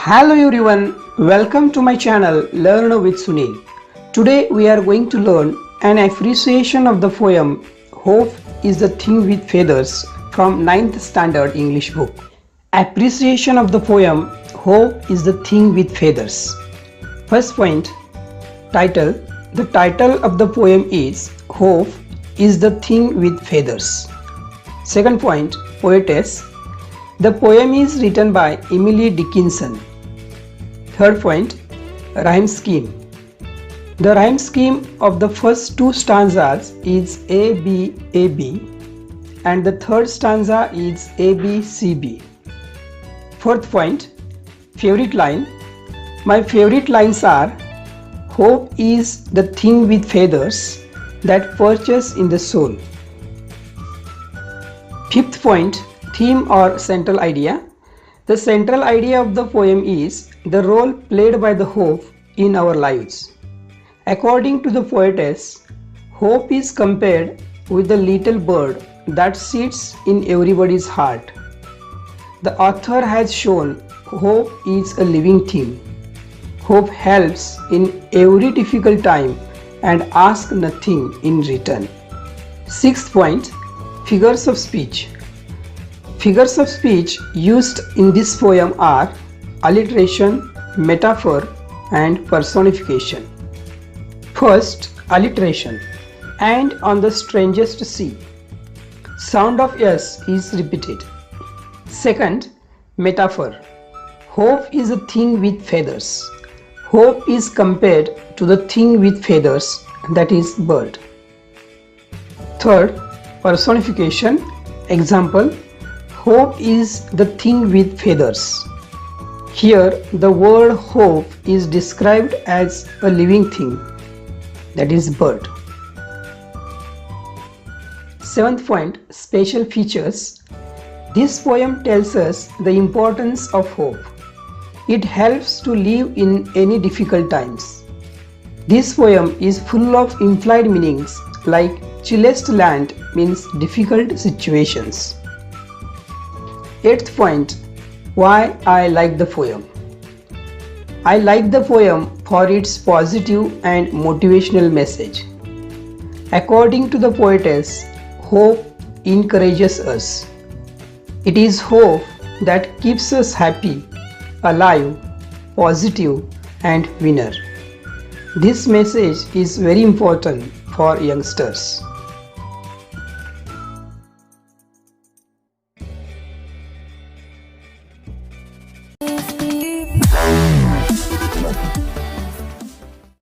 Hello everyone, welcome to my channel Learn with Sunil. Today we are going to learn an appreciation of the poem Hope is the Thing with Feathers from 9th Standard English book. Appreciation of the poem Hope is the Thing with Feathers. First point, title. The title of the poem is Hope is the Thing with Feathers. Second point, poetess. The poem is written by Emily Dickinson. Third point, rhyme scheme. The rhyme scheme of the first two stanzas is A, B, A, B, and the third stanza is A, B, C, B. Fourth point, favorite line. My favorite lines are Hope is the thing with feathers that perches in the soul. Fifth point, theme or central idea. The central idea of the poem is the role played by the hope in our lives. According to the poetess, hope is compared with the little bird that sits in everybody's heart. The author has shown hope is a living thing. Hope helps in every difficult time and asks nothing in return. Sixth point, figures of speech. Figures of speech used in this poem are alliteration, metaphor, and personification. First, alliteration. And on the strangest sea. Sound of S is repeated. Second, metaphor. Hope is a thing with feathers. Hope is compared to the thing with feathers, that is bird. Third, personification. Example, hope is the thing with feathers. Here the word hope is described as a living thing, that is bird. Seventh point, special features. This poem tells us the importance of hope. It helps to live in any difficult times. This poem is full of implied meanings like chillest land means difficult situations. Eighth point, why I like the poem. I like the poem for its positive and motivational message. According to the poetess, hope encourages us. It is hope that keeps us happy, alive, positive, and winner. This message is very important for youngsters.